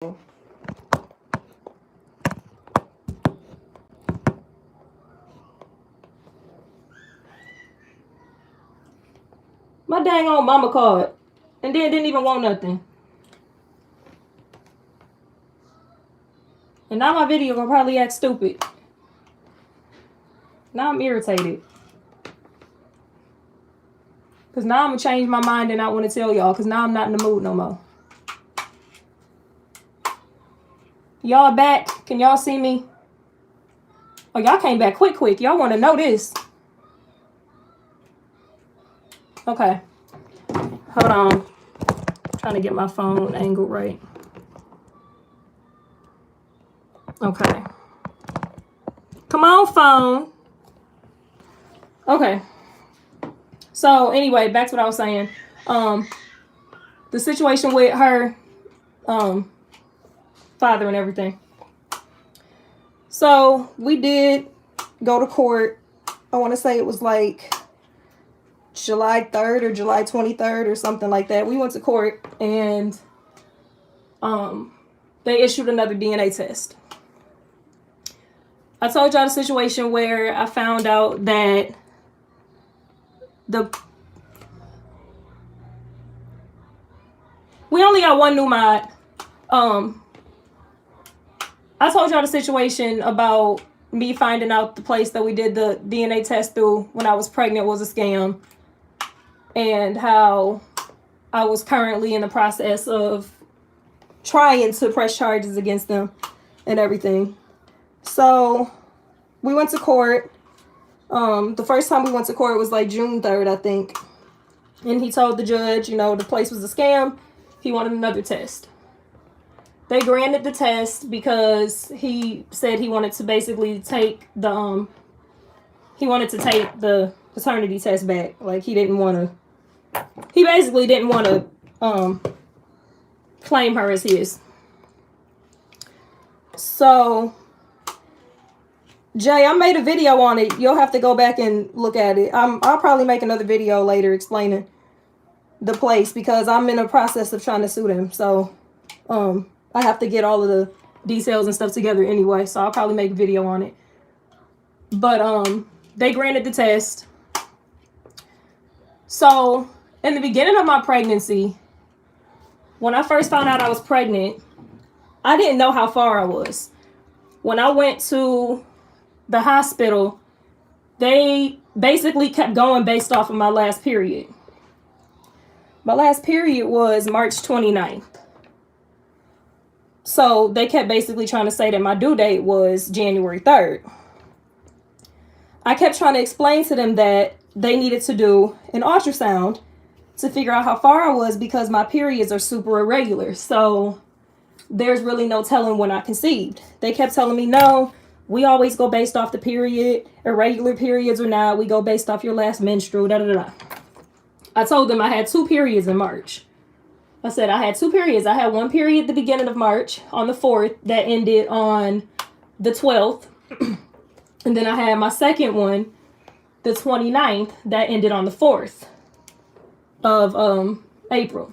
My dang old mama called. And then didn't even want nothing. And now my video gonna probably act stupid. Now I'm irritated. Because now I'm gonna change my mind and I want to tell y'all. Because now I'm not in the mood no more. Y'all back? Can y'all see me? Oh, y'all came back quick. Y'all want to know this. Okay. Hold on. I'm trying to get my phone angle right. Okay. Come on, phone. Okay. So, anyway, back to what I was saying. The situation with her father and everything. So, we did go to court. I want to say it was like July 3rd or July 23rd or something like that. We went to court and they issued another DNA test. I told y'all the situation where I found out that we only got one new mod. I told y'all the situation about me finding out the place that we did the DNA test through when I was pregnant was a scam, and how I was currently in the process of trying to press charges against them and everything. So we went to court. The first time we went to court was like June 3rd, I think. And he told the judge, you know, the place was a scam. He wanted another test. They granted the test because he said he wanted to basically take the paternity test back. Like he basically didn't want to claim her as his. So Jay, I made a video on it. You'll have to go back and look at it. I'll probably make another video later explaining the place because I'm in the process of trying to sue them. So I have to get all of the details and stuff together anyway. So I'll probably make a video on it. But they granted the test. So in the beginning of my pregnancy, when I first found out I was pregnant, I didn't know how far I was. When I went to the hospital, they basically kept going based off of my last period. My last period was March 29th. So they kept basically trying to say that my due date was January 3rd. I kept trying to explain to them that they needed to do an ultrasound to figure out how far I was because my periods are super irregular. So there's really no telling when I conceived. They kept telling me, no, we always go based off the period, irregular periods or not. We go based off your last menstrual, da da da. I told them I had 2 periods in March. I said I had 2 periods. I had one period at the beginning of March on the 4th that ended on the 12th. And then I had my second one, the 29th, that ended on the 4th of April.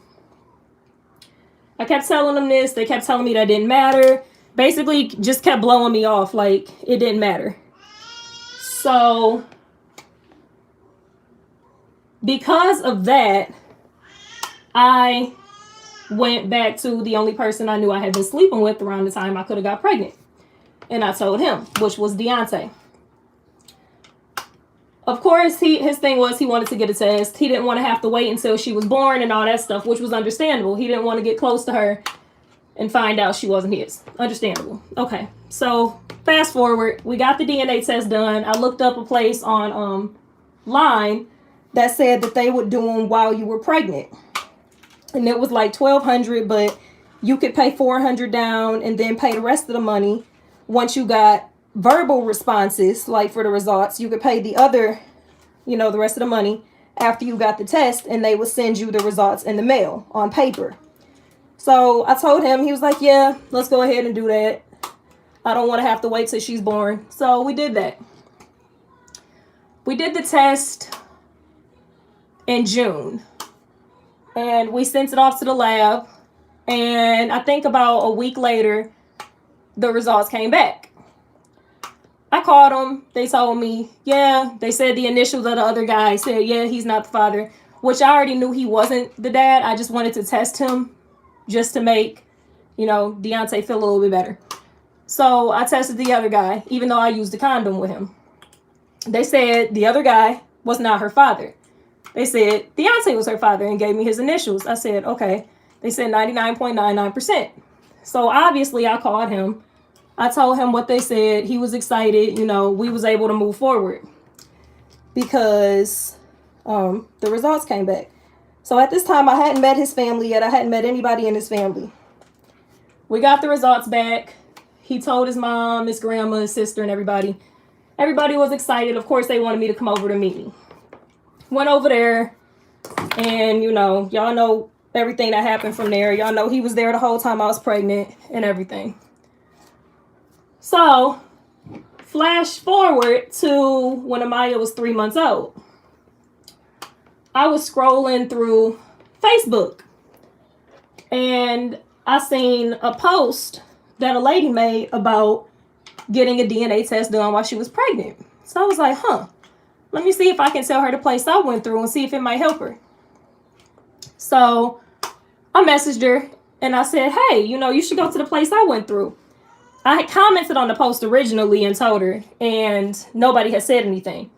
I kept telling them this. They kept telling me that didn't matter. Basically, just kept blowing me off like it didn't matter. So because of that, I went back to the only person I knew I had been sleeping with around the time I could have got pregnant. And I told him, which was Deontay. Of course, his thing was he wanted to get a test. He didn't want to have to wait until she was born and all that stuff, which was understandable. He didn't want to get close to her and find out she wasn't his. Understandable. Okay, so fast forward. We got the DNA test done. I looked up a place on line that said that they would do them while you were pregnant. And it was like $1,200, but you could pay $400 down and then pay the rest of the money once you got verbal responses, like for the results. You could pay the other, the rest of the money after you got the test, and they would send you the results in the mail on paper. So I told him, he was like, yeah, let's go ahead and do that. I don't want to have to wait till she's born. So we did that. We did the test in June, and we sent it off to the lab. And I think about a week later, the results came back. I called them. They told me, yeah, they said the initials of the other guy said, yeah, he's not the father, which I already knew he wasn't the dad. I just wanted to test him just to make, Deontay feel a little bit better. So I tested the other guy, even though I used a condom with him. They said the other guy was not her father. They said Deontay was her father and gave me his initials. I said, okay. They said 99.99%. So obviously I called him. I told him what they said. He was excited. We was able to move forward because the results came back. So at this time, I hadn't met his family yet. I hadn't met anybody in his family. We got the results back. He told his mom, his grandma, his sister, and everybody. Everybody was excited. Of course, they wanted me to come over to meet me. Went over there, and, y'all know everything that happened from there. Y'all know he was there the whole time I was pregnant and everything. So, flash forward to when Amaya was 3 months old. I was scrolling through Facebook, and I seen a post that a lady made about getting a DNA test done while she was pregnant. So I was like, let me see if I can tell her the place I went through and see if it might help her. So I messaged her and I said, hey, you should go to the place I went through. I had commented on the post originally and told her, and nobody had said anything.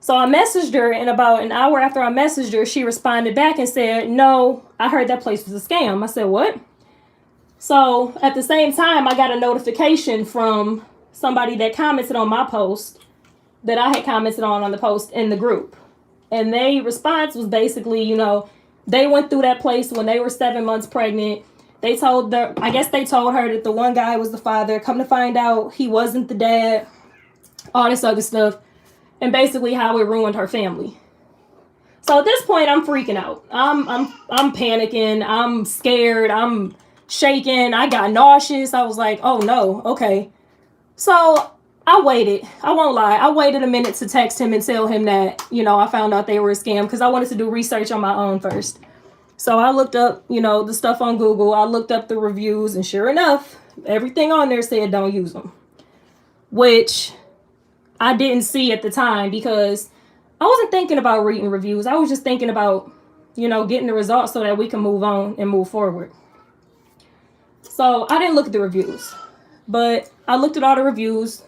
So I messaged her, and about an hour after I messaged her, she responded back and said, no, I heard that place was a scam. I said, what? So at the same time, I got a notification from somebody that commented on my post that I had commented on the post in the group. And their response was basically, they went through that place when they were 7 months pregnant. They told her that the one guy was the father. Come to find out, he wasn't the dad. All this other stuff. And basically how it ruined her family. So at this point, I'm freaking out. I'm panicking. I'm scared. I'm shaking. I got nauseous. I was like, oh no, okay. So I waited. I won't lie. I waited a minute to text him and tell him that, I found out they were a scam because I wanted to do research on my own first. So I looked up, the stuff on Google. I looked up the reviews, and sure enough, everything on there said don't use them. Which I didn't see at the time because I wasn't thinking about reading reviews. I was just thinking about, getting the results so that we can move on and move forward. So I didn't look at the reviews, but I looked at all the reviews.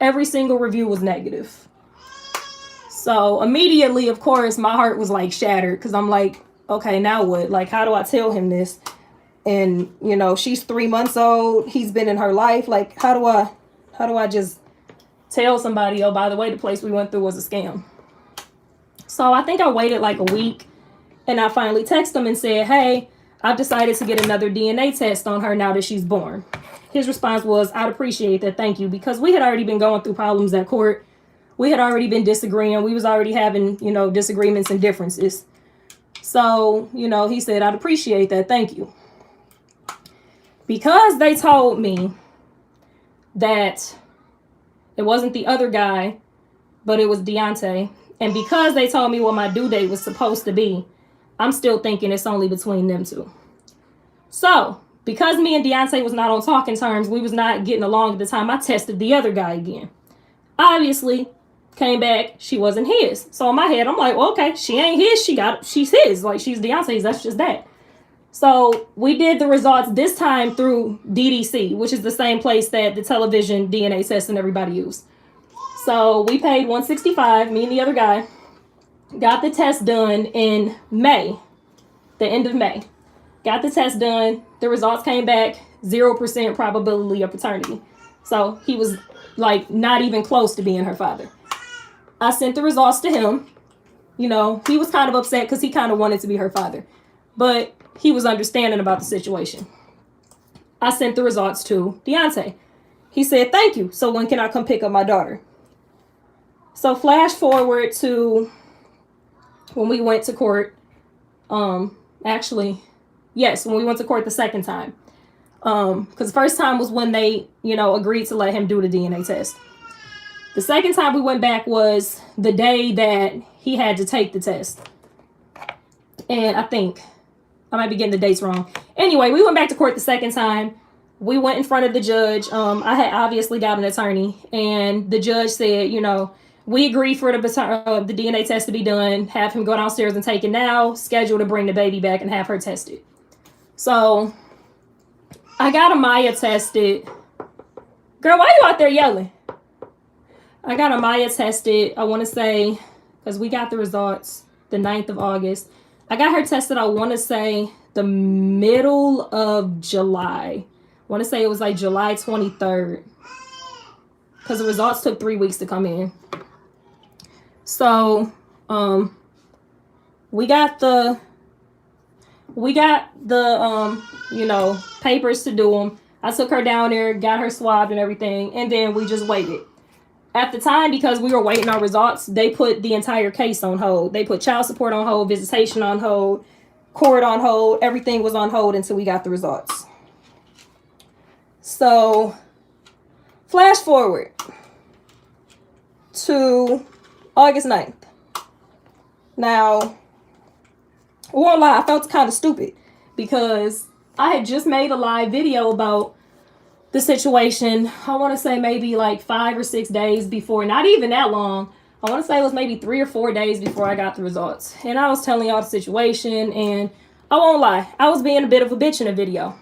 Every single review was negative. So immediately, of course, my heart was like shattered because I'm like, okay, now what? Like, how do I tell him this? And, she's 3 months old. He's been in her life. Like, how do I just tell somebody, oh, by the way, the place we went through was a scam? So I think I waited like a week, and I finally texted him and said, hey, I've decided to get another DNA test on her now that she's born. His response was, I'd appreciate that, thank you, because we had already been going through problems at court. We had already been disagreeing. We was already having, disagreements and differences. So, he said, I'd appreciate that, thank you. Because they told me that it wasn't the other guy, but it was Deontay. And because they told me what my due date was supposed to be, I'm still thinking it's only between them two. So, because me and Deontay was not on talking terms, we was not getting along at the time, I tested the other guy again. Obviously, came back, she wasn't his. So in my head, I'm like, well, okay, she ain't his, she's his. Like, she's Deontay's, that's just that. So we did the results this time through DDC, which is the same place that the television DNA test and everybody used. So we paid $165, me and the other guy. Got the test done in May, the end of May. Got the test done. The results came back, 0% probability of paternity. So he was like not even close to being her father. I sent the results to him. He was kind of upset because he kind of wanted to be her father. But he was understanding about the situation. I sent the results to Deontay. He said, thank you. So when can I come pick up my daughter? So flash forward to when we went to court. When we went to court the second time. Because the first time was when they, agreed to let him do the DNA test. The second time we went back was the day that he had to take the test. And I think I might be getting the dates wrong. Anyway, we went back to court the second time. We went in front of the judge. I had obviously got an attorney, and the judge said, you know, we agree for the DNA test to be done, have him go downstairs and take it now, schedule to bring the baby back and have her tested. So I got Amaya tested. Girl, why you out there yelling? I got Amaya tested, I want to say, because we got the results the 9th of August. I got her tested, I want to say, the middle of July. I want to say it was like July 23rd. Because the results took 3 weeks to come in. So, we got the you know, papers to do them. I took her down there, got her swabbed and everything, and then we just waited. At the time, because we were waiting on results, they put the entire case on hold. They put child support on hold, visitation on hold, court on hold. Everything was on hold until we got the results. So, flash forward to August 9th. Now, I won't lie, I felt kind of stupid because I had just made a live video about the situation. I want to say maybe like 5 or 6 days before, not even that long. I want to say it was maybe 3 or 4 days before I got the results. And I was telling y'all the situation, and I won't lie, I was being a bit of a bitch in the video.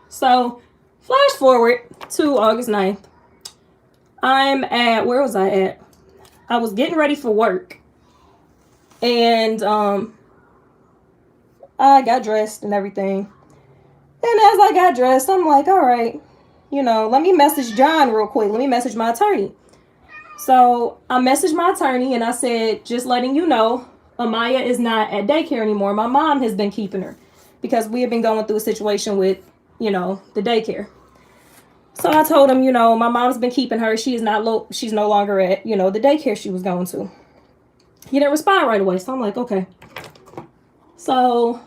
So, flash forward to August 9th. I'm at, where was I at? I was getting ready for work. And I got dressed and everything. And as I got dressed, I'm like, all right, you know, let me message John real quick. Let me message my attorney. So I messaged my attorney and I said, just letting you know, Amaya is not at daycare anymore. My mom has been keeping her because we have been going through a situation with, you know, the daycare. So I told him, you know, my mom's been keeping her. She's no longer at, you know, the daycare she was going to. He didn't respond right away. So I'm like, okay. So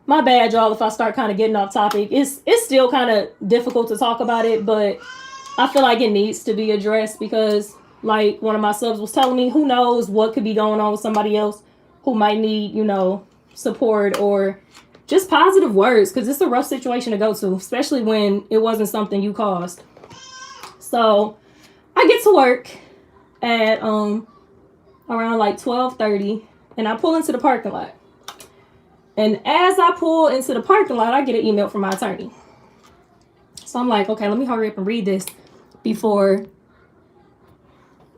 my bad, y'all, if I start kind of getting off topic. It's still kind of difficult to talk about it, but I feel like it needs to be addressed because, like one of my subs was telling me, who knows what could be going on with somebody else who might need, you know, support or just positive words, because it's a rough situation to go to, especially when it wasn't something you caused. So I get to work at around like 12:30, and I pull into the parking lot. And as I pull into the parking lot, I get an email from my attorney. So I'm like, okay, let me hurry up and read this before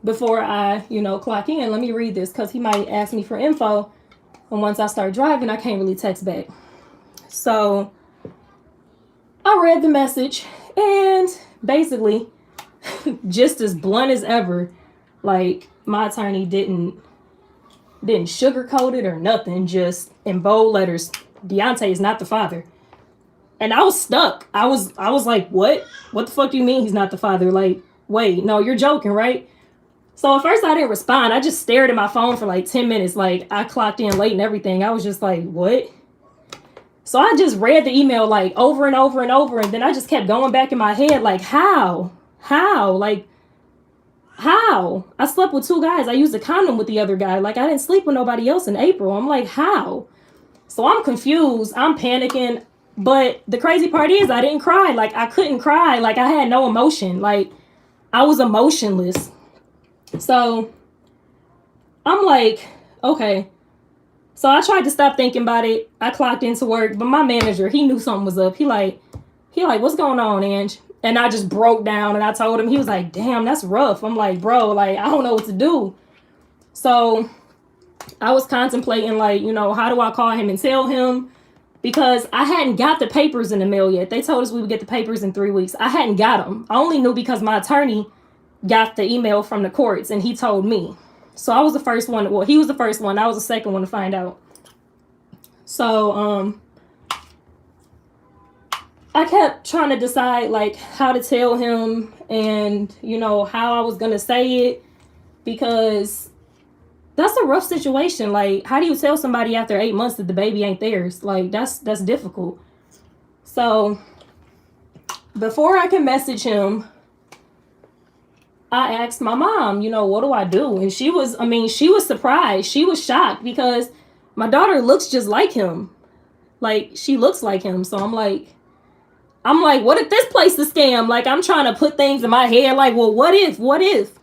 I, you know, clock in. Let me read this because he might ask me for info. And once I start driving, I can't really text back. So I read the message, and basically, just as blunt as ever, like my attorney didn't sugarcoat it or nothing, just in bold letters, Deontay is not the father. And I was stuck. I was like, what the fuck do you mean he's not the father? Like, wait, no, you're joking, right? So at first I didn't respond. I just stared at my phone for like 10 minutes. Like, I clocked in late and everything. I was just like, what? So I just read the email like over and over and over, and then I just kept going back in my head like, how, like, how? I slept with 2 guys. I used a condom with the other guy. Like, I didn't sleep with nobody else in April. I'm like, how? So I'm confused. I'm panicking. But the crazy part is I didn't cry. Like, I couldn't cry. Like, I had no emotion. Like, I was emotionless. So I'm like, okay. So I tried to stop thinking about it. I clocked into work. But my manager, he knew something was up. He like, what's going on, Ange? And I just broke down and I told him. He was like, damn, that's rough. I'm like, bro, like, I don't know what to do. So I was contemplating, like, you know, how do I call him and tell him? Because I hadn't got the papers in the mail yet. They told us we would get the papers in 3 weeks. I hadn't got them. I only knew because my attorney got the email from the courts and he told me. So I was the first one. Well, he was the first one. I was the second one to find out. So, I kept trying to decide, like, how to tell him and, you know, how I was going to say it, because that's a rough situation. Like, how do you tell somebody after 8 months that the baby ain't theirs? Like, that's difficult. So before I can message him, I asked my mom, you know, what do I do? And she was surprised. She was shocked because my daughter looks just like him. Like, she looks like him. So I'm like, what if this place is a scam? Like, I'm trying to put things in my head. Like, well, what if?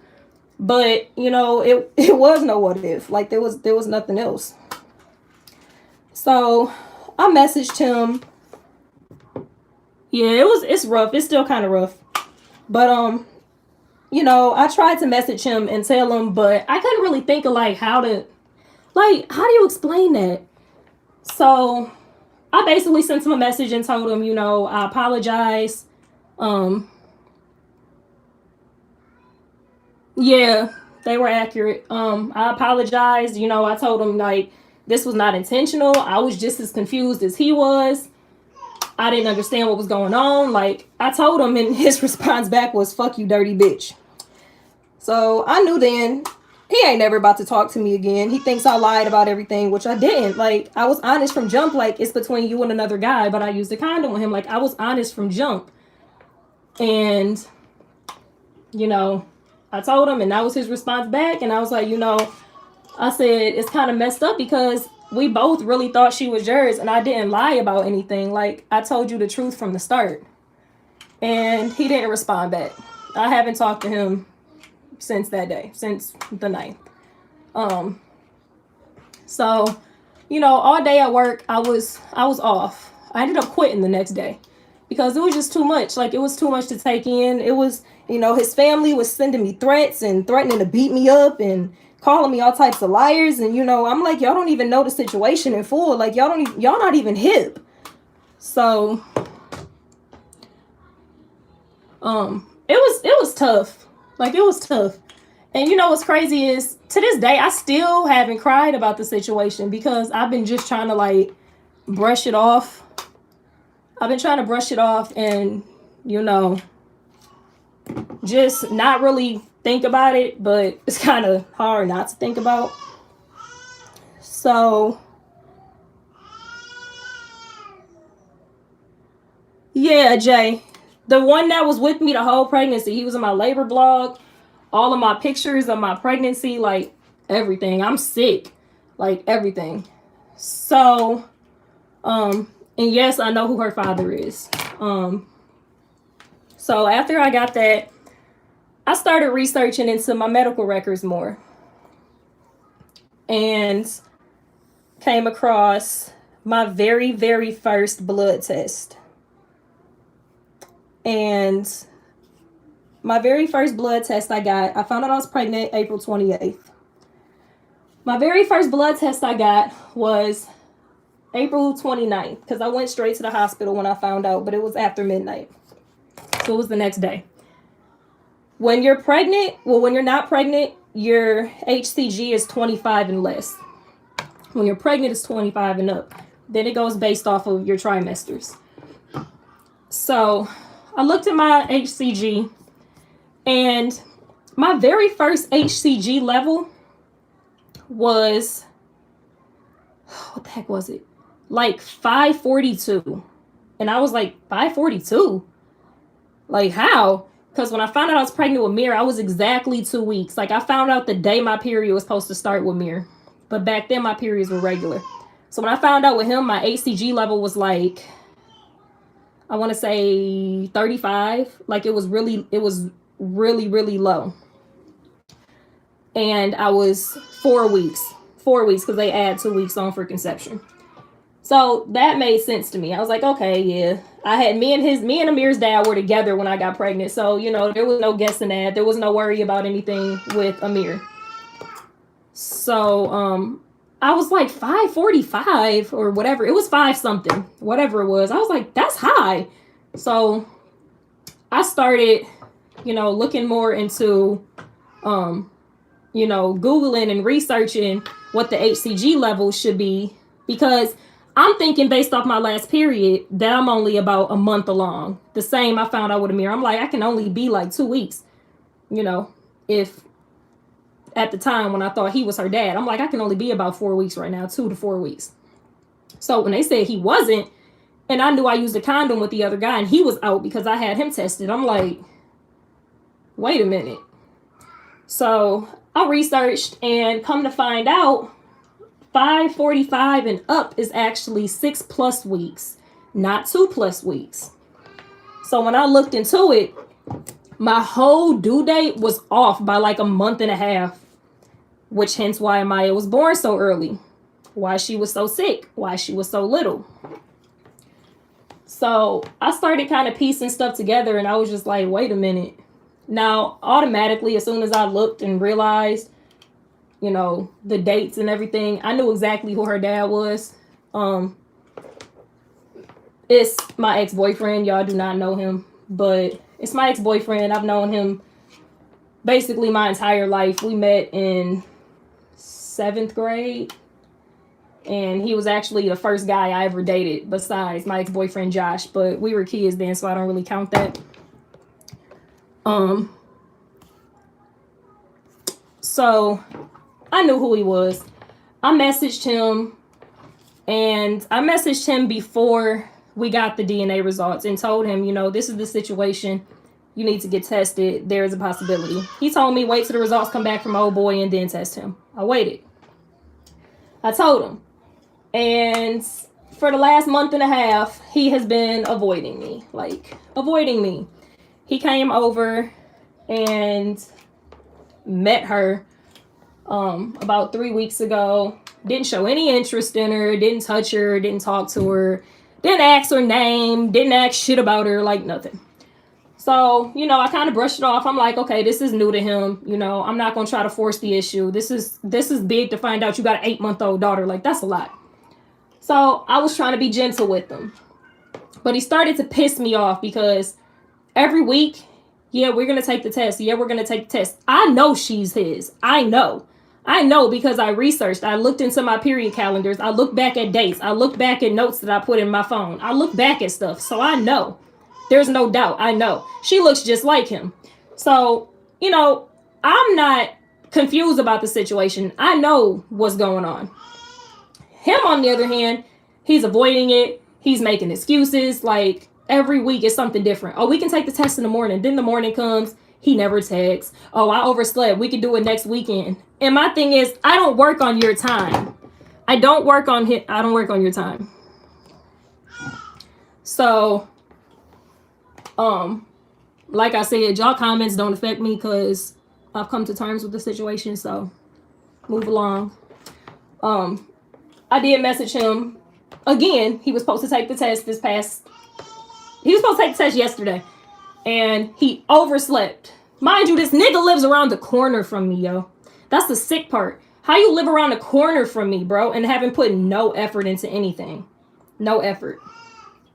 But, you know, it was no what if. Like, there was nothing else. So I messaged him. Yeah, it's rough. It's still kind of rough. But, you know, I tried to message him and tell him, but I couldn't really think of, like, how do you explain that? So I basically sent him a message and told him, you know, I apologize. Yeah, they were accurate. I apologized. You know, I told him, like, this was not intentional. I was just as confused as he was. I didn't understand what was going on. Like, I told him, and his response back was, fuck you, dirty bitch. So I knew then he ain't never about to talk to me again. He thinks I lied about everything, which I didn't. Like, I was honest from jump. Like, it's between you and another guy, but I used a condom with him. Like, I was honest from jump. And, you know, I told him, and that was his response back. And I was like, you know, I said, it's kind of messed up because we both really thought she was yours, and I didn't lie about anything. Like, I told you the truth from the start. And he didn't respond back. I haven't talked to him since that day, since the 9th. So, you know, all day at work, I was off. I ended up quitting the next day because it was just too much. Like, it was too much to take in. It was, you know, his family was sending me threats and threatening to beat me up and calling me all types of liars. And, you know, I'm like, y'all don't even know the situation in full. Like, y'all not even hip. So, it was tough. Like, it was tough. And you know what's crazy is, to this day, I still haven't cried about the situation because I've been just trying to, like, brush it off. I've been trying to brush it off and, you know, just not really think about it, but it's kind of hard not to think about. So, yeah, Jay, the one that was with me the whole pregnancy, he was in my labor blog, all of my pictures of my pregnancy, like, everything. I'm sick, like, everything. So, and yes, I know who her father is. So after I got that, I started researching into my medical records more and came across my very, very first blood test. And my very first blood test I found out I was pregnant April 28th. My very first blood test I got was April 29th because I went straight to the hospital when I found out, but it was after midnight. So it was the next day. When you're pregnant, well, when you're not pregnant, your HCG is 25 and less. When you're pregnant, it's 25 and up. Then it goes based off of your trimesters. So I looked at my HCG, and my very first HCG level was, what the heck was it? Like 542. And I was like, 542? Like, how? Because when I found out I was pregnant with Mir, I was exactly 2 weeks. Like, I found out the day my period was supposed to start with Mir. But back then, my periods were regular. So when I found out with him, my HCG level was like, I want to say 35. Like, it was really, really low. And I was 4 weeks. 4 weeks because they add 2 weeks on for conception. So that made sense to me. I was like, okay, yeah. I had me and Amir's dad were together when I got pregnant. So, you know, there was no guessing that. There was no worry about anything with Amir. So, I was like 545 or whatever. It was 5 something, whatever it was. I was like, that's high. So I started, you know, looking more into, you know, Googling and researching what the HCG level should be, because I'm thinking based off my last period that I'm only about a month along. The same I found out with Amir. I'm like, I can only be like 2 weeks, you know, if at the time when I thought he was her dad, I'm like, I can only be about 4 weeks right now, 2 to 4 weeks. So when they said he wasn't, and I knew I used a condom with the other guy and he was out because I had him tested, I'm like, wait a minute. So I researched, and come to find out, 5:45 and up is actually 6+ weeks, not 2+ weeks. So when I looked into it, my whole due date was off by like a month and a half, which hence why Maya was born so early, why she was so sick, why she was so little. So I started kind of piecing stuff together, and I was just like, wait a minute. Now, automatically, as soon as I looked and realized, you know, the dates and everything, I knew exactly who her dad was. It's my ex-boyfriend. Y'all do not know him, but it's my ex-boyfriend. I've known him basically my entire life. We met in 7th grade, and he was actually the first guy I ever dated besides my ex-boyfriend Josh, but we were kids then, so I don't really count that. So I knew who he was. I messaged him, and I messaged him before we got the DNA results and told him, you know, this is the situation. You need to get tested. There is a possibility. He told me, wait till the results come back from old boy and then test him. I waited. I told him. And for the last month and a half, he has been avoiding me. Like, avoiding me. He came over and met her about 3 weeks ago. Didn't show any interest in her. Didn't touch her. Didn't talk to her. Didn't ask her name. Didn't ask shit about her. Like, nothing. So, you know, I kind of brushed it off. I'm like, okay, this is new to him. You know, I'm not going to try to force the issue. This is big to find out you got an 8-month-old daughter. Like, that's a lot. So I was trying to be gentle with him. But he started to piss me off because every week, yeah, we're going to take the test. Yeah, we're going to take the test. I know she's his. I know because I researched. I looked into my period calendars. I looked back at dates. I looked back at notes that I put in my phone. I look back at stuff. So I know. There's no doubt. I know. She looks just like him. So, you know, I'm not confused about the situation. I know what's going on. Him, on the other hand, he's avoiding it. He's making excuses. Like, every week is something different. Oh, we can take the test in the morning. Then the morning comes. He never texts. Oh, I overslept. We can do it next weekend. And my thing is, I don't work on your time. I don't work on your time. So, like I said, y'all comments don't affect me because I've come to terms with the situation. So, move along. I did message him again. He was supposed to take the test he was supposed to take the test yesterday, and he overslept. Mind you, this nigga lives around the corner from me, yo. That's the sick part. How you live around the corner from me, bro, and haven't put no effort into anything? No effort.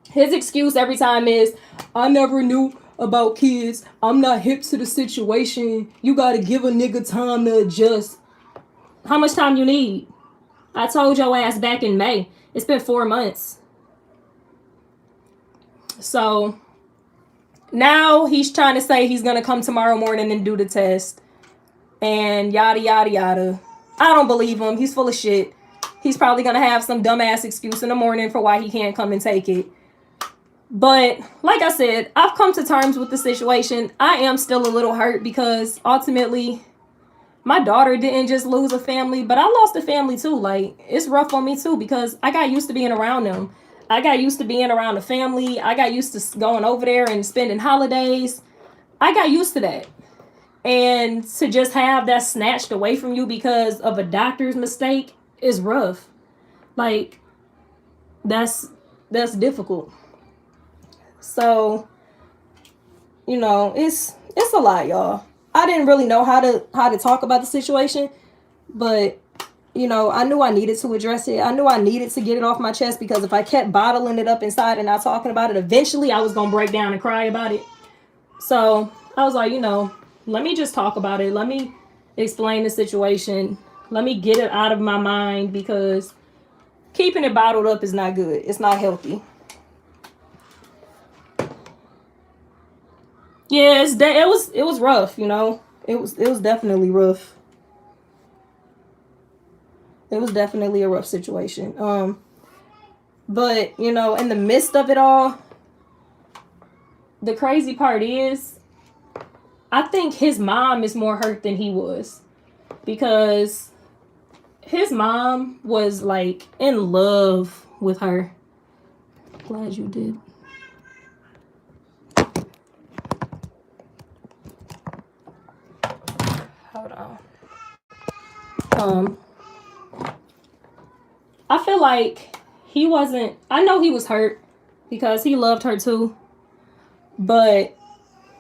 His excuse every time is, I never knew about kids. I'm not hip to the situation. You gotta give a nigga time to adjust. How much time you need? I told your ass back in May. It's been 4 months. So now he's trying to say he's going to come tomorrow morning and do the test. And yada, yada, yada. I don't believe him. He's full of shit. He's probably going to have some dumbass excuse in the morning for why he can't come and take it. But like I said, I've come to terms with the situation. I am still a little hurt because ultimately my daughter didn't just lose a family, but I lost a family too. Like, it's rough on me too because I got used to being around them. I got used to being around the family. I got used to going over there and spending holidays. I got used to that. And to just have that snatched away from you because of a doctor's mistake is rough. Like, that's difficult. So, you know, it's a lot, y'all. I didn't really know how to talk about the situation, but you know, I knew I needed to address it. I knew I needed to get it off my chest because if I kept bottling it up inside and not talking about it, eventually I was going to break down and cry about it. So I was like, you know, let me just talk about it. Let me explain the situation. Let me get it out of my mind because keeping it bottled up is not good. It's not healthy. Yeah, it was rough, you know. It was definitely rough. It was definitely a rough situation. But, you know, in the midst of it all, the crazy part is, I think his mom is more hurt than he was. Because his mom was like in love with her. Glad you did. Hold on. I feel like he wasn't, I know he was hurt because he loved her too, but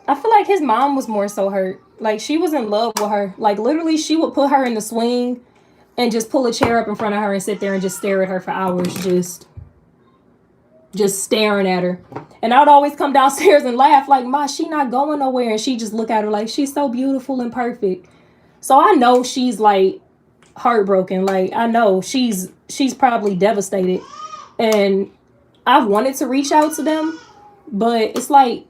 I feel like his mom was more so hurt. Like, she was in love with her. Like, literally, she would put her in the swing and just pull a chair up in front of her and sit there and just stare at her for hours, just staring at her. And I would always come downstairs and laugh like, Ma, she not going nowhere. And she just look at her like, she's so beautiful and perfect. So I know she's like heartbroken. Like, I know she's probably devastated. And I wanted to reach out to them, but it's like,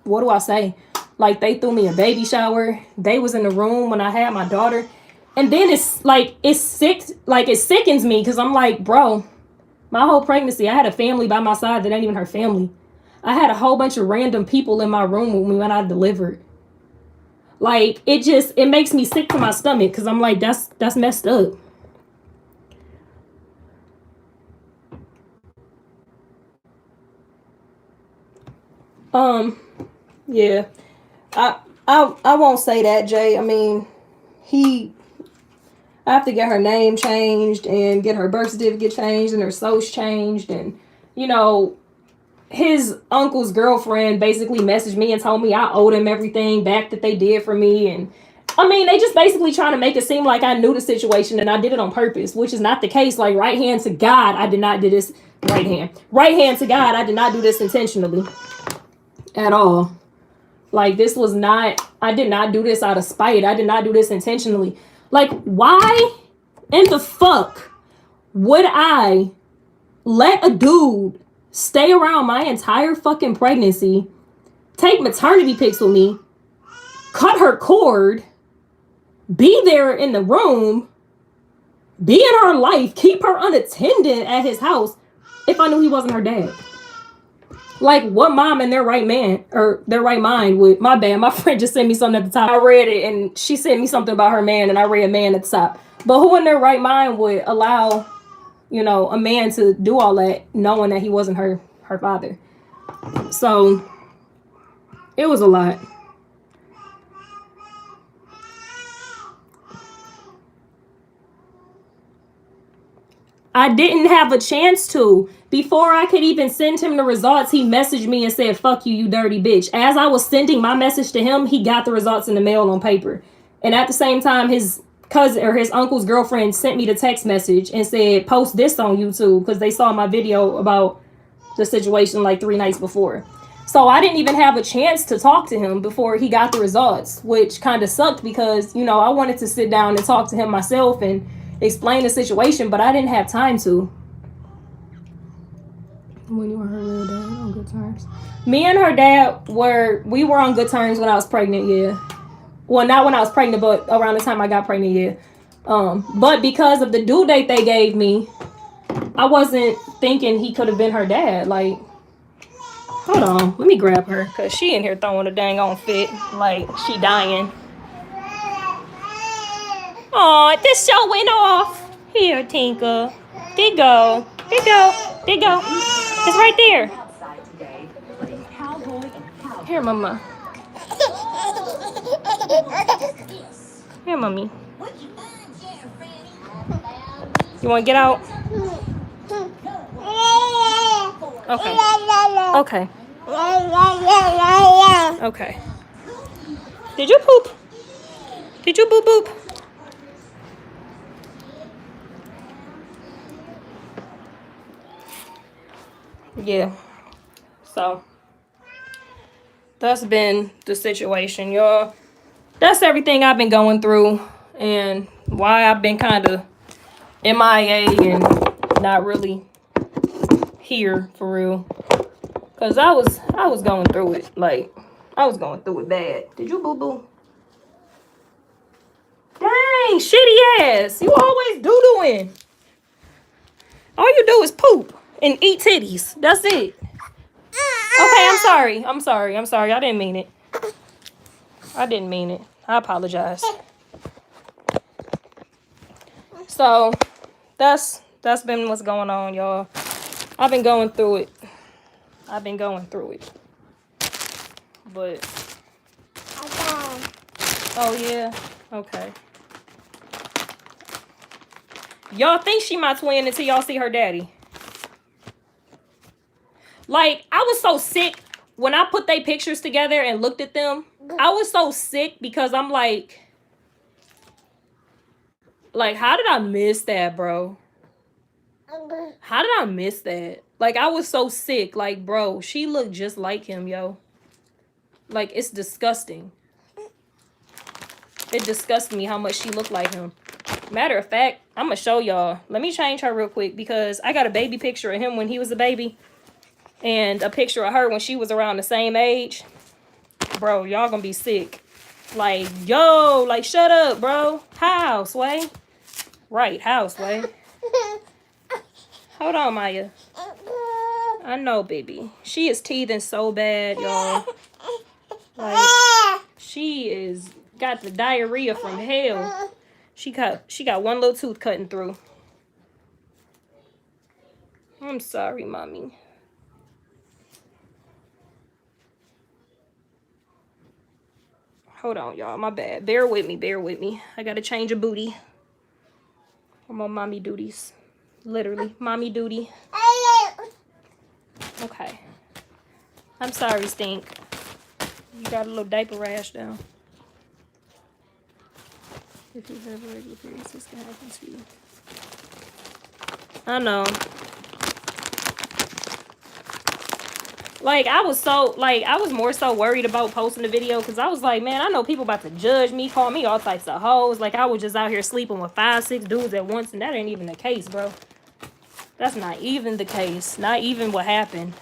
what do I say? Like, they threw me a baby shower. They was in the room when I had my daughter. And then it's like, it sickens me because I'm like, bro, my whole pregnancy, I had a family by my side that ain't even her family. I had a whole bunch of random people in my room with me when I delivered. Like, it makes me sick to my stomach because I'm like, that's messed up. Yeah. I won't say that, Jay. I mean, I have to get her name changed and get her birth certificate changed and her social changed. And, you know, his uncle's girlfriend basically messaged me and told me I owed him everything back that they did for me. And, I mean, they just basically trying to make it seem like I knew the situation and I did it on purpose, which is not the case. Like, right hand to God, I did not do this. Right hand to God, I did not do this intentionally at all. Like, this was not, I did not do this out of spite. I did not do this intentionally. Like, why in the fuck would I let a dude stay around my entire fucking pregnancy, take maternity pics with me, cut her cord, be there in the room, be in her life, keep her unattended at his house if I knew he wasn't her dad? Like, what mom in their right mind would, my bad, my friend just sent me something at the top. I read it and she sent me something about her man and I read man at the top. But who in their right mind would allow, you know, a man to do all that knowing that he wasn't her father? So it was a lot. I didn't have a chance to. Before I could even send him the results, he messaged me and said, fuck you, you dirty bitch. As I was sending my message to him, he got the results in the mail on paper. And at the same time, his cousin or his uncle's girlfriend sent me the text message and said, post this on YouTube, because they saw my video about the situation like 3 nights before. So I didn't even have a chance to talk to him before he got the results, which kind of sucked because, you know, I wanted to sit down and talk to him myself and explain the situation, but I didn't have time to. When you were her real dad, on good terms. Me and her dad were on good terms when I was pregnant, yeah. Well, not when I was pregnant, but around the time I got pregnant, yeah. But because of the due date they gave me, I wasn't thinking he could have been her dad. Like, hold on, let me grab her, cause she in here throwing a dang on fit, like she dying. Aw, this show went off. Here, Tinka. There you go. There you go. There you go. It's right there. Here, Mama. Here, Mommy. You want to get out? Okay. Okay. Okay. Did you poop? Did you boop boop? Yeah. So that's been the situation, y'all. That's everything I've been going through and why I've been kind of MIA and not really here for real. Cause I was going through it. Like, I was going through it bad. Did you boo boo? Dang, shitty ass. You always doo-dooing. All you do is poop and eat titties. That's it. Okay, I'm sorry. I didn't mean it. I apologize. So that's been what's going on, y'all. I've been going through it. But oh yeah, okay. Y'all think she my twin until y'all see her daddy. Like, I was so sick when I put they pictures together and looked at them. I was so sick because I'm like, how did I miss that, bro? How did I miss that? Like, I was so sick. Like, bro, she looked just like him, yo. Like, it's disgusting. It disgusts me how much she looked like him. Matter of fact, I'm going to show y'all. Let me change her real quick because I got a baby picture of him when he was a baby. And a picture of her when she was around the same age. Bro, y'all gonna be sick. Like, yo, like, shut up, bro. How, Sway? Right, how, Sway? Hold on, Maya. I know, baby. She is teething so bad, y'all. Like, she is got the diarrhea from hell. She got one little tooth cutting through. I'm sorry, mommy. Hold on, y'all. My bad. Bear with me. I gotta change a booty. I'm on mommy duties. Literally, mommy duty. Okay. I'm sorry, Stink. You got a little diaper rash down. If you have a regular period, this can happen to you. I know. Like, I was more so worried about posting the video because I was like, man, I know people about to judge me, call me all types of hoes. Like, I was just out here sleeping with 5, 6 dudes at once, and that ain't even the case, bro. That's not even the case. Not even what happened.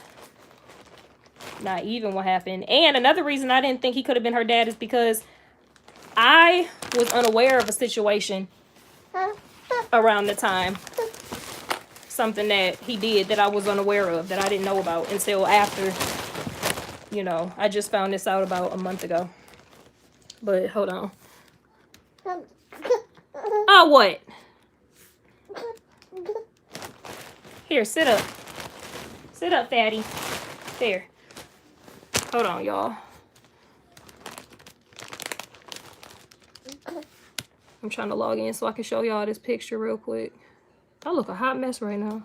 And another reason I didn't think he could have been her dad is because I was unaware of a situation around the time. Something that he did that I was unaware of, that I didn't know about until after, you know, I just found this out about a month ago. But hold on. Oh, what? Here, sit up. Sit up, fatty. There. Hold on, y'all. I'm trying to log in so I can show y'all this picture real quick. I look a hot mess right now.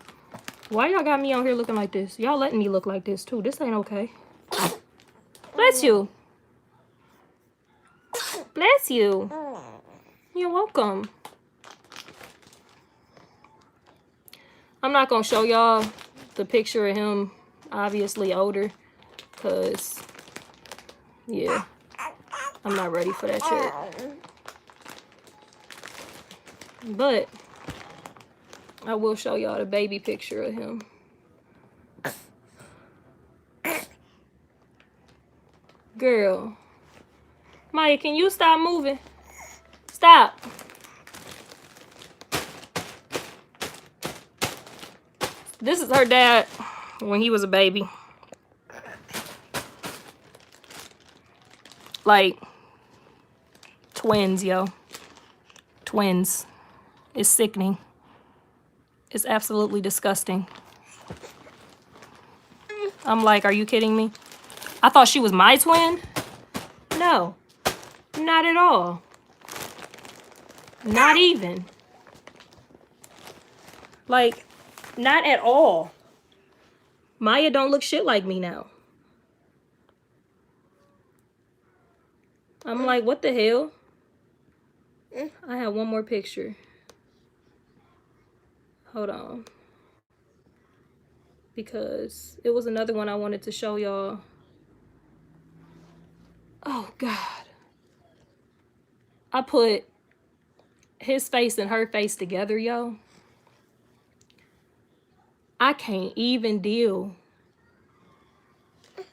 Why y'all got me on here looking like this? Y'all letting me look like this too. This ain't okay. Bless you. Bless you. You're welcome. I'm not gonna show y'all the picture of him obviously older, because yeah, I'm not ready for that shit. But I will show y'all the baby picture of him. Girl. Maya, can you stop moving? Stop. This is her dad when he was a baby. Like, twins, yo. Twins. It's sickening. It's absolutely disgusting. I'm like, are you kidding me? I thought she was my twin? No. Not at all. Not even. Like, not at all. Maya don't look shit like me now. I'm like, what the hell? I have one more picture. Hold on. Because it was another one I wanted to show y'all. Oh, God. I put his face and her face together, yo. I can't even deal.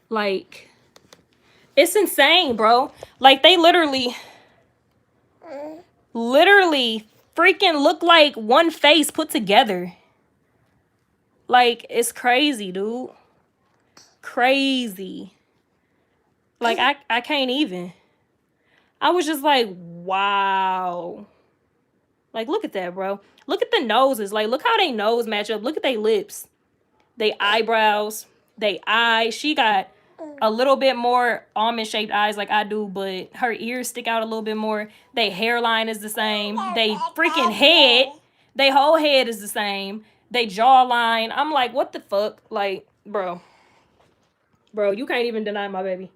Like, it's insane, bro. Like, they literally freaking look like one face put together. Like, it's crazy, dude. Crazy. Like, I can't even. I was just like, wow. Like, look at that, bro. Look at the noses. Like, look how they nose match up. Look at they lips. They eyebrows. They eyes. She got a little bit more almond-shaped eyes like I do, but her ears stick out a little bit more. They hairline is the same. They freaking head. They whole head is the same. They jawline. I'm like, what the fuck? Like, bro. Bro, you can't even deny my baby.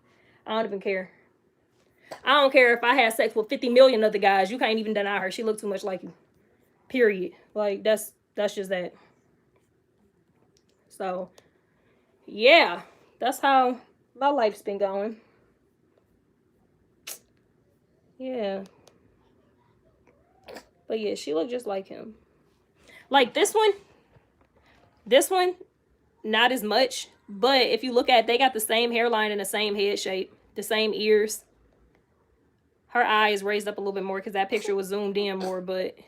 I don't even care. I don't care if I had sex with 50 million other guys. You can't even deny her. She looked too much like you. Period. Like, that's just that. So, yeah. That's how my life's been going. Yeah. But yeah, she looked just like him. Like this one, not as much. But if you look at it, they got the same hairline and the same head shape. The same ears. Her eyes raised up a little bit more because that picture was zoomed in more, but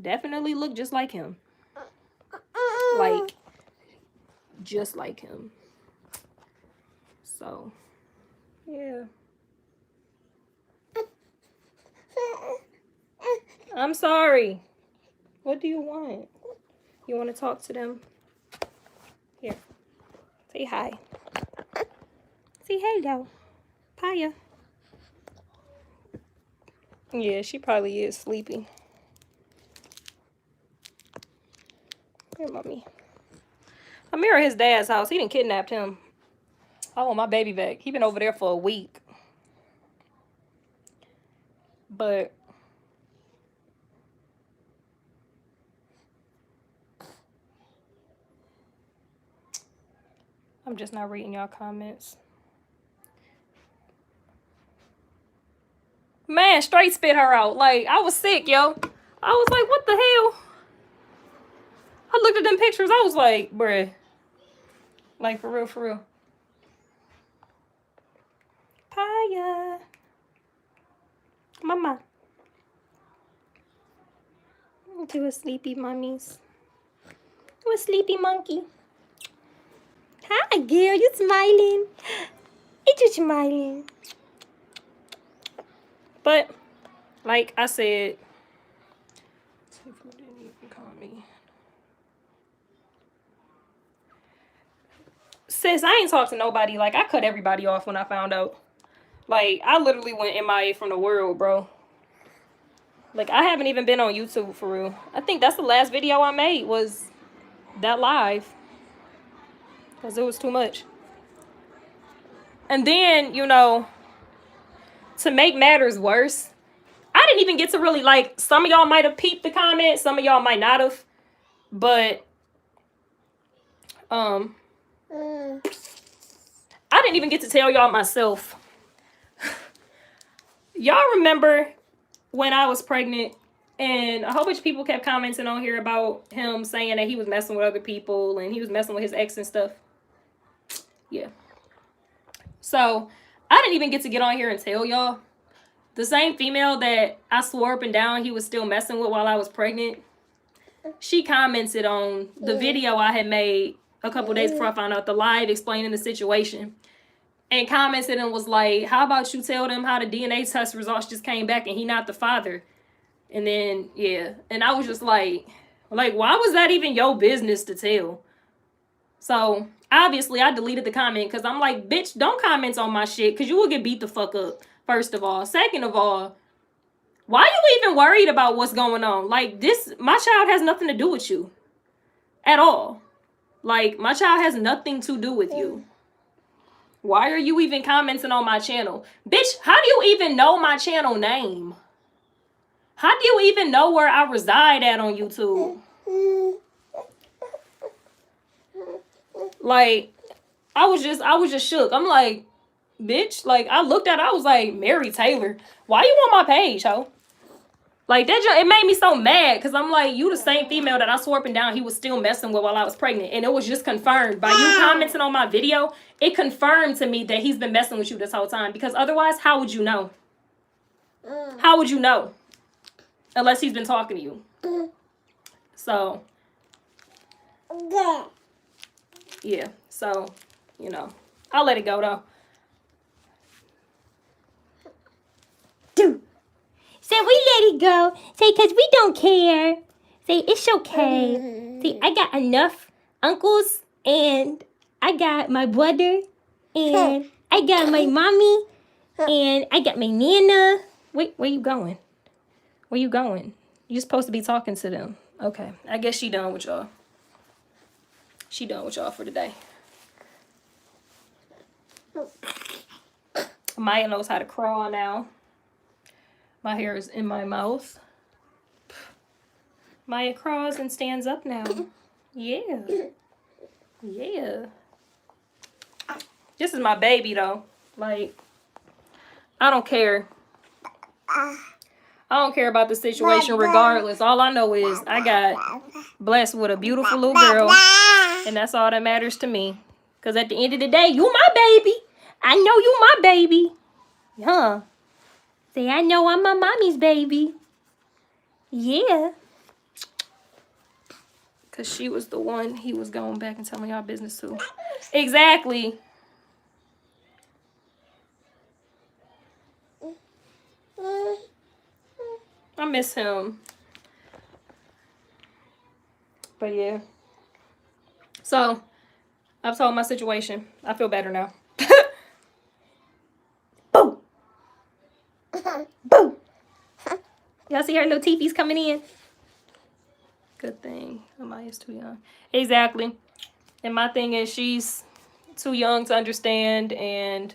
definitely look just like him. Like, just like him. So, yeah. I'm sorry. What do you want? You want to talk to them? Here. Say hi. Say hello. Paya. Yeah, she probably is sleepy. Here, mommy. I'm here at his dad's house. He done kidnapped him. I want my baby back. He been over there for a week. But I'm just not reading y'all comments. Man, straight spit her out. Like, I was sick, yo. I was like, what the hell? I looked at them pictures. I was like, bruh. Like, for real, for real. Paya. Mama. To a sleepy mummies. To a sleepy monkey. Hi, girl. You smiling? Ain't you smiling? But, like I said, Tiffany didn't even call me. Sis, I ain't talked to nobody. Like, I cut everybody off when I found out. Like, I literally went MIA from the world, bro. Like, I haven't even been on YouTube for real. I think that's the last video I made was that live. Because it was too much. And then, you know, to make matters worse, I didn't even get to really, like, some of y'all might have peeped the comments. Some of y'all might not have. But, I didn't even get to tell y'all myself. Y'all remember when I was pregnant and a whole bunch of people kept commenting on here about him saying that he was messing with other people and he was messing with his ex and stuff? Yeah. So, I didn't even get to get on here and tell y'all. The same female that I swore up and down he was still messing with while I was pregnant, she commented on the video I had made a couple days before I found out, the live explaining the situation. And commented and was like, how about you tell them how the DNA test results just came back and he not the father? And then, yeah. And I was just like, why was that even your business to tell? So, obviously, I deleted the comment because I'm like, bitch, don't comment on my shit because you will get beat the fuck up, first of all. Second of all, why are you even worried about what's going on? Like, my child has nothing to do with you. At all. Like, my child has nothing to do with you. Why are you even commenting on my channel? Bitch, how do you even know my channel name? How do you even know where I reside at on YouTube? Like, I was just shook. I'm like, bitch, like, I looked at it, I was like, Mary Taylor, why you on my page, ho? Like, it made me so mad, because I'm like, you the same female that I swore up and down he was still messing with while I was pregnant, and it was just confirmed. By you commenting on my video, it confirmed to me that he's been messing with you this whole time, because otherwise, how would you know? How would you know? Unless he's been talking to you. So, yeah, so, you know, I'll let it go, though. Dude. So we let it you go. Say, because we don't care. Say, it's okay. See, I got enough uncles, and I got my brother, and I got my mommy, and I got my nana. Wait, where you going? Where you going? You're supposed to be talking to them. Okay, I guess she done with y'all. She done with y'all for today. Maya knows how to crawl now. My hair is in my mouth. Maya crawls and stands up now. Yeah. Yeah. This is my baby though. Like, I don't care. I don't care about the situation regardless. All I know is I got blessed with a beautiful little girl. And that's all that matters to me. Because at the end of the day, you my baby. I know you my baby. Huh? Say, I know I'm my mommy's baby. Yeah. Because she was the one he was going back and telling y'all business to. Exactly. I miss him. But yeah. So, I've told my situation. I feel better now. Boo! Boo! Y'all see her little teethies coming in? Good thing. Amaya's too young. Exactly. And my thing is she's too young to understand, and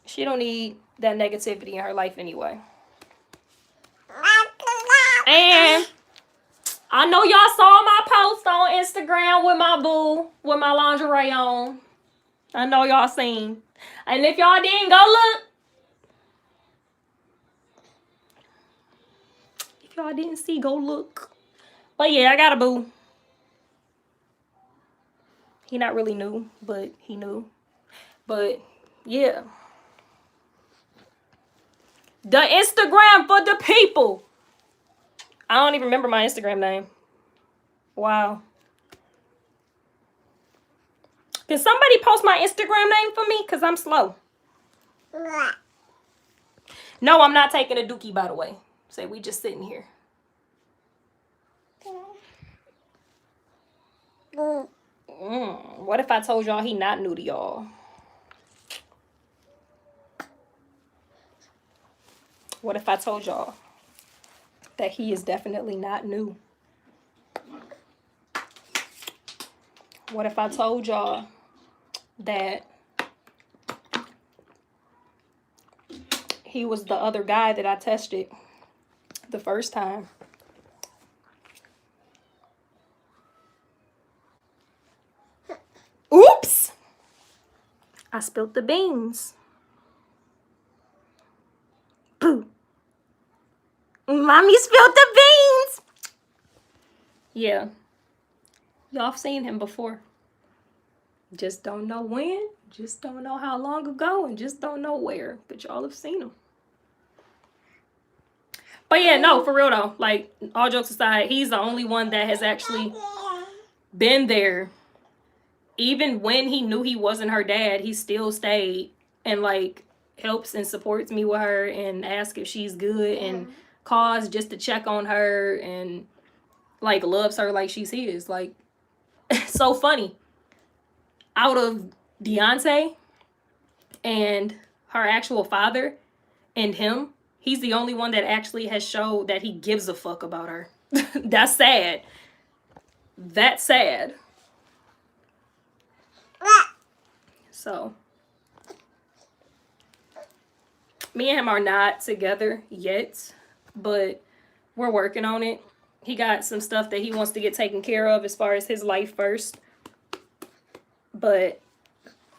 she don't need that negativity in her life anyway. And I know y'all saw my post on Instagram with my boo, with my lingerie on. I know y'all seen. And if y'all didn't, go look. If y'all didn't see, go look. But yeah, I got a boo. He not really new, but he knew. But yeah. The Instagram for the people. I don't even remember my Instagram name. Wow. Can somebody post my Instagram name for me? Because I'm slow. No, I'm not taking a dookie, by the way. Say, we just sitting here. What if I told y'all he not new to y'all? What if I told y'all that he is definitely not new? What if I told y'all that he was the other guy that I tested the first time? Oops! I spilled the beans. Boo. Mommy spilled the beans. Yeah. Y'all have seen him before. Just don't know when. Just don't know how long ago. And just don't know where. But y'all have seen him. But yeah, no, for real though. Like, all jokes aside, he's the only one that has actually been there. Even when he knew he wasn't her dad, he still stayed and like helps and supports me with her and asks if she's good and calls just to check on her and like loves her like she's his. Like, so funny. Out of Deontay and her actual father and him, he's the only one that actually has showed that he gives a fuck about her. That's sad. That's sad. So, me and him are not together yet, but we're working on it. He got some stuff that he wants to get taken care of as far as his life first. But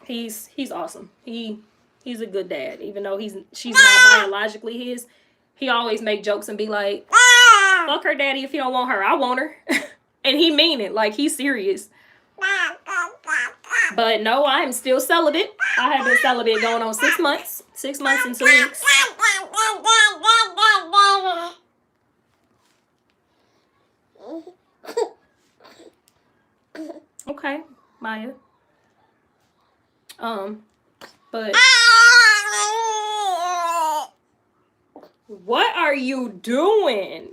he's awesome. He's a good dad, even though she's not biologically his. He always make jokes and be like, "Fuck her daddy if you don't want her. I want her." And he mean it. Like, he's serious. But no, I am still celibate. I have been celibate going on 6 months. 6 months and 2 weeks. Okay, Maya. But What are you doing?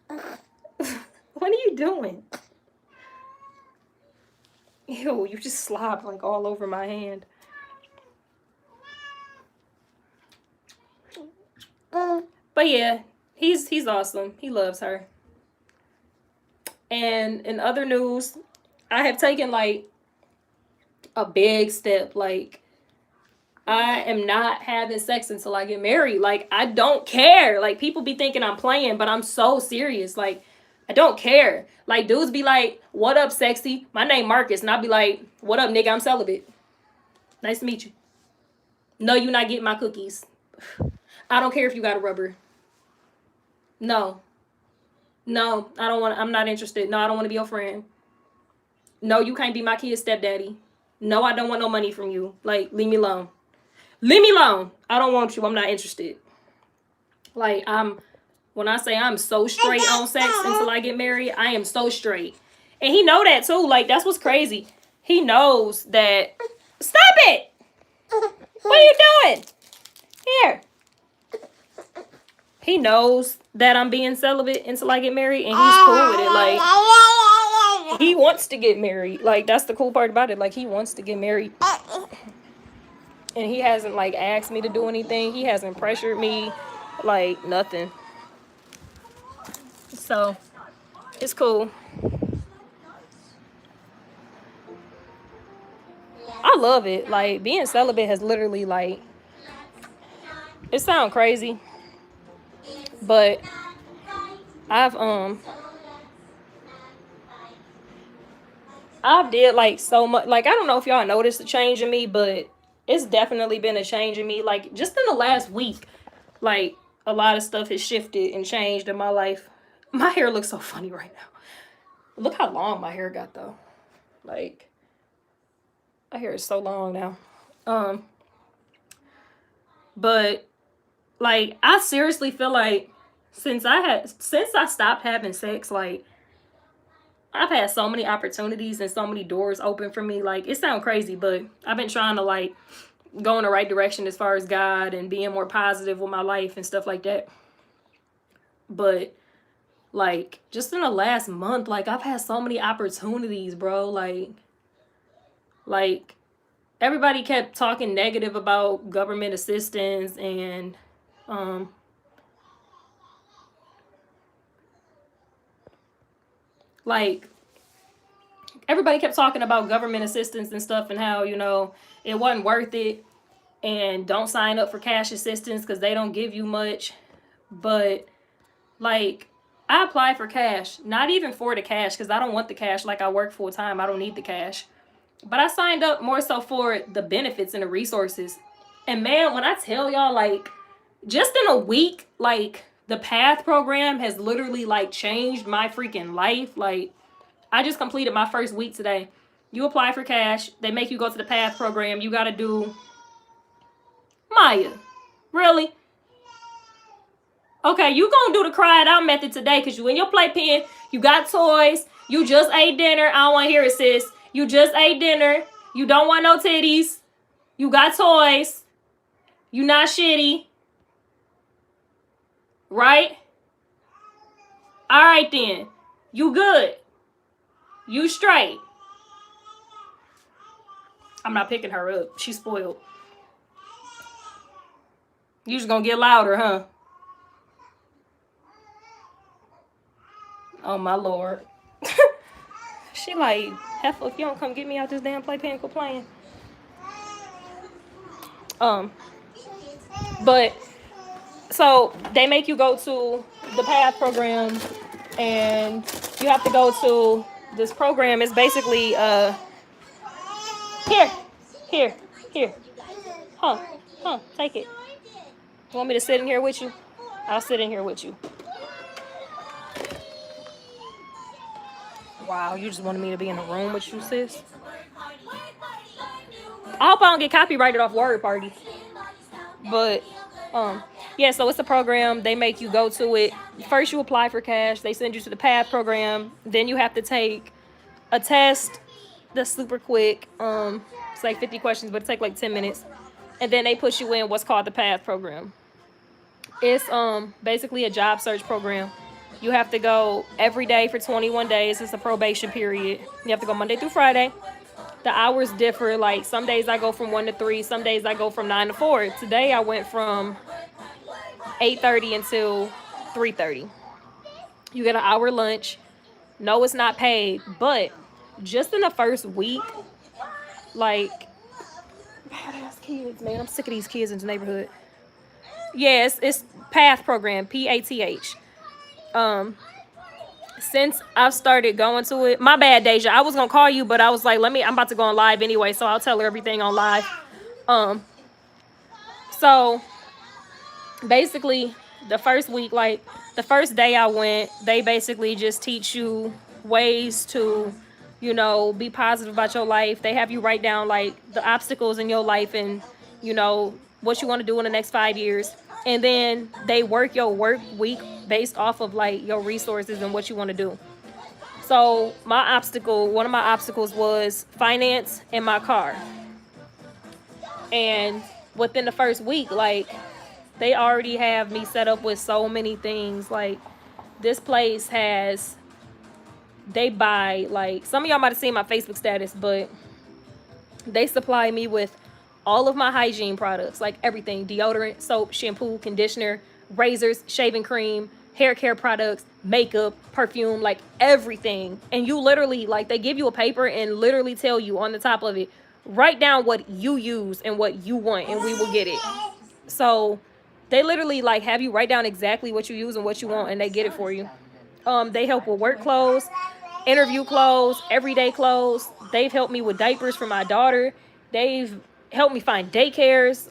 What are you doing? Ew, you just slobbed like all over my hand. But yeah, he's awesome. He loves her. And in other news, I have taken like a big step. Like, I am not having sex until I get married. Like, I don't care. Like, people be thinking I'm playing, but I'm so serious. Like, I don't care. Like, dudes be like, what up, sexy? My name Marcus. And I'll be like, what up, nigga? I'm celibate. Nice to meet you. No, you not getting my cookies. I don't care if you got a rubber. No. No, I don't want. I'm not interested. No, I don't want to be your friend. No, you can't be my kid's stepdaddy. No, I don't want no money from you. Like, leave me alone. Leave me alone. I don't want you. I'm not interested. Like, when I say I'm so straight on sex until I get married, I am so straight. And he know that too. Like, that's what's crazy. He knows that. Stop it! What are you doing? Here. He knows that I'm being celibate until I get married, and he's cool with it. Like, he wants to get married. Like, that's the cool part about it. Like, he wants to get married. And he hasn't, like, asked me to do anything. He hasn't pressured me. Like, nothing. So, it's cool. I love it. Like, being celibate has literally, like, it sounds crazy, but I've did like so much. Like, I don't know if y'all noticed the change in me, but it's definitely been a change in me. Like, just in the last week, like, a lot of stuff has shifted and changed in my life. My hair looks so funny right now. Look how long my hair got though. Like, my hair is so long now. But like, I seriously feel like since I stopped having sex, like, I've had so many opportunities and so many doors open for me. Like, it sounds crazy, but I've been trying to, like, go in the right direction as far as God and being more positive with my life and stuff like that. But, like, just in the last month, like, I've had so many opportunities, bro. Like, everybody kept talking negative about government assistance and, like, everybody kept talking about government assistance and stuff and how, you know, it wasn't worth it and don't sign up for cash assistance because they don't give you much. But, like, I applied for cash, not even for the cash because I don't want the cash. Like, I work full time. I don't need the cash. But I signed up more so for the benefits and the resources. And man, when I tell y'all, like, just in a week, like, the PATH program has literally, like, changed my freaking life. Like, I just completed my first week today. You apply for cash. They make you go to the PATH program. You got to do... Maya, really? Okay, you gonna do the cry it out method today because you in your playpen. You got toys. You just ate dinner. I don't want to hear it, sis. You just ate dinner. You don't want no titties. You got toys. You not shitty. Right? All right, then. You good. You straight. I'm not picking her up. She's spoiled. You just gonna get louder, huh? Oh, my Lord. She like, Heifer, if you don't come get me out this damn playpen, quit playing. But, so, they make you go to the PATH program, and you have to go to this program. It's basically, here. Huh, take it. You want me to sit in here with you? I'll sit in here with you. Wow, you just wanted me to be in the room with you, sis? I hope I don't get copyrighted off Word Party. But, yeah, so it's a program. They make you go to it. First, you apply for cash. They send you to the PATH program. Then you have to take a test that's super quick. It's like 50 questions, but it takes like 10 minutes. And then they put you in what's called the PATH program. It's basically a job search program. You have to go every day for 21 days. It's a probation period. You have to go Monday through Friday. The hours differ. Like some days I go from 1 to 3. Some days I go from 9 to 4. Today I went from 8:30 until 3:30. You get an hour lunch. No, it's not paid, but just in the first week, like, badass kids, man. I'm sick of these kids in the neighborhood. Yes, it's PATH program, PATH. Um, since I've started going to it, my bad, Deja. I was gonna call you, but I was like, I'm about to go on live anyway, so I'll tell her everything on live. So basically, the first week, like the first day I went, they basically just teach you ways to, be positive about your life. They have you write down like the obstacles in your life and, what you want to do in the next 5 years. And then they work your work week based off of like your resources and what you want to do. So one of my obstacles was finance and my car. And within the first week, like, they already have me set up with so many things. Like, this place they buy, like, some of y'all might have seen my Facebook status, but they supply me with all of my hygiene products, like everything: deodorant, soap, shampoo, conditioner, razors, shaving cream, hair care products, makeup, perfume, like everything. And you literally, like, they give you a paper and literally tell you on the top of it, write down what you use and what you want, and we will get it. So they literally like have you write down exactly what you use and what you want, and they get it for you. They help with work clothes, interview clothes, everyday clothes. They've helped me with diapers for my daughter. They've helped me find daycares.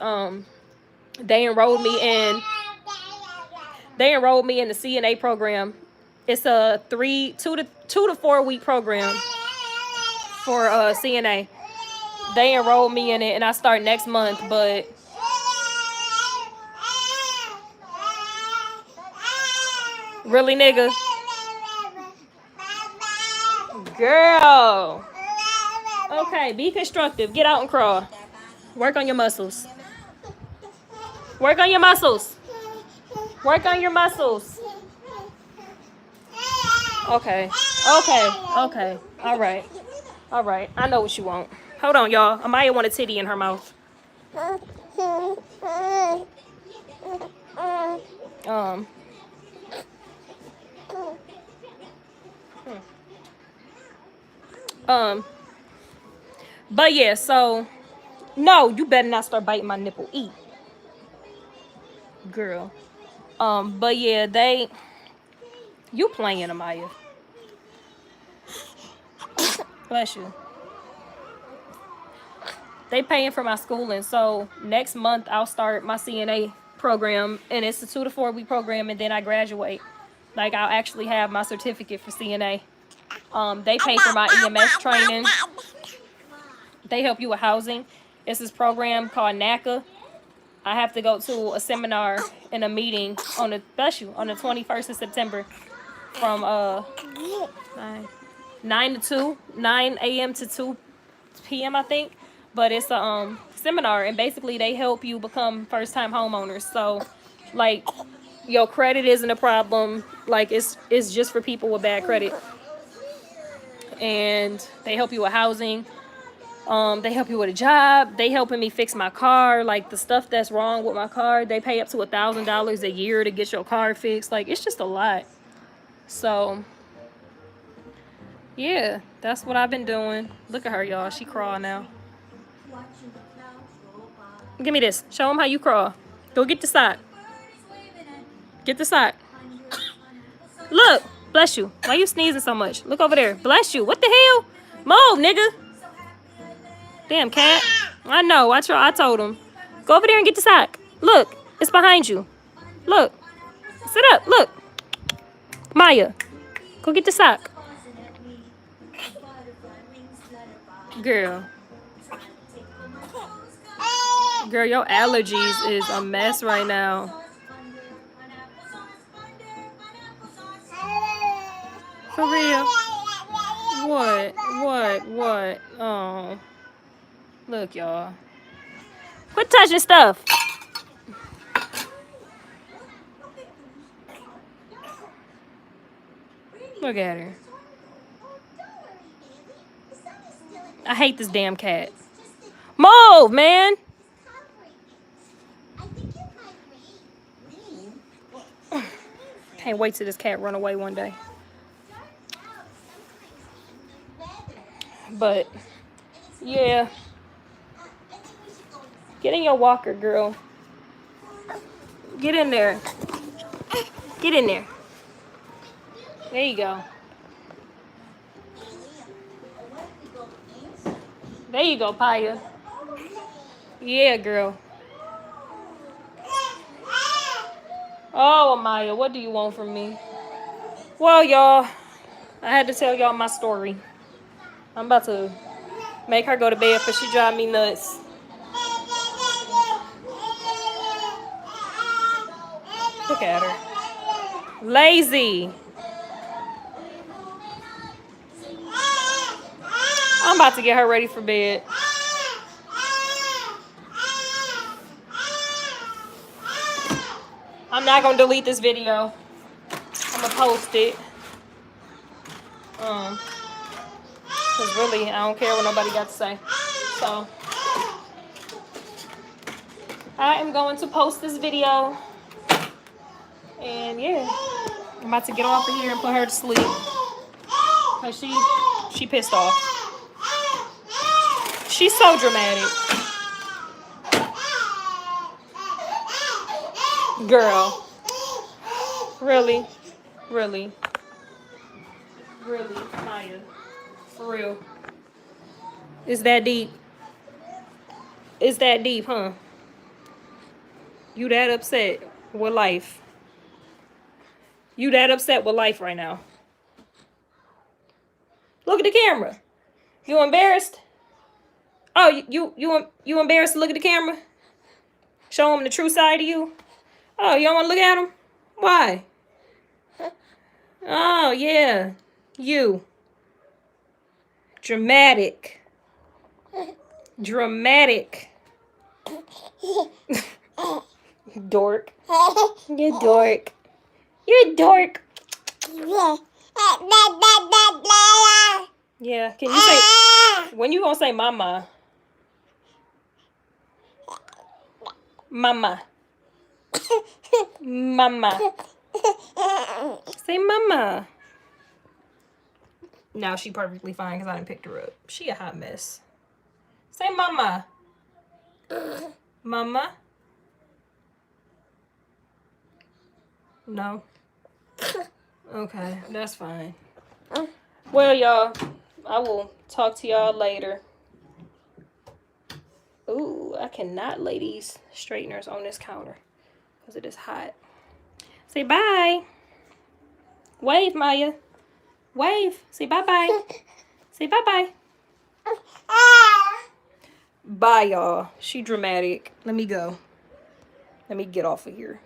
They enrolled me in the CNA program. It's a 2 to 4 week program for CNA. They enrolled me in it, and I start next month. But really, nigga, girl. Okay, be constructive. Get out and crawl. Work on your muscles. Work on your muscles. Work on your muscles. Okay. Okay. All right. I know what you want. Hold on, y'all. Amaya want a titty in her mouth. But yeah, so no, you better not start biting my nipple. Eat. Girl. But yeah, you playing, Amaya. Bless you. They paying for my schooling, so next month I'll start my CNA program, and it's a 2 to 4 week program, and then I graduate. Like, I'll actually have my certificate for CNA. They pay for my EMS training. They help you with housing. It's this program called NACA. I have to go to a seminar and a meeting on the 21st of September from 9 a.m. to 2 p.m. I think. But it's a seminar, and basically they help you become first-time homeowners. So, like, your credit isn't a problem. Like, it's just for people with bad credit. And they help you with housing. They help you with a job. They helping me fix my car. Like, the stuff that's wrong with my car, they pay up to $1,000 a year to get your car fixed. Like, it's just a lot. So, yeah, that's what I've been doing. Look at her, y'all. She crawl now. Give me this. Show them how you crawl. Go get the sock. Get the sock. Look. Bless you. Why you sneezing so much? Look over there. Bless you. What the hell? Move, nigga. Damn, cat. I know. I told him. Go over there and get the sock. Look. It's behind you. Look. Sit up. Look. Maya. Go get the sock. Girl. Girl, your allergies is a mess right now. For real? What? Oh. Look, y'all. Quit touching stuff. Look at her. I hate this damn cat. Move, man. Can't wait till this cat run away one day. But, yeah. Get in your walker, girl. Get in there. Get in there. There you go. There you go, Paya. Yeah, girl. Oh, Amaya, what do you want from me? Well, y'all, I had to tell y'all my story. I'm about to make her go to bed because she drive me nuts. Look at her. Lazy. I'm about to get her ready for bed. I'm not going to delete this video. I'm going to post it. Because really, I don't care what nobody got to say. So, I am going to post this video. And yeah, I'm about to get off of here and put her to sleep. Because she pissed off. She's so dramatic. Girl. Really? Really? Really, Maya? For real? It's that deep? It's that deep, huh? You that upset with life? You that upset with life right now? Look at the camera. You embarrassed? Oh, you embarrassed to look at the camera? Show them the true side of you? Oh, you don't want to look at them? Why? Oh, yeah. You. Dramatic. Dramatic. Dork. You dork. You're a dork. Yeah, can you say... When you gonna say mama? Mama. Mama. Say mama. Now she perfectly fine because I didn't pick her up. She a hot mess. Say mama. Mama. No. Okay, that's fine. Well, y'all, I will talk to y'all later. Ooh, I cannot lay these straighteners on this counter because it is hot. Say bye. Wave, Maya. Wave. Say bye-bye. Say bye-bye. Bye, y'all. She dramatic. Let me go. Let me get off of here.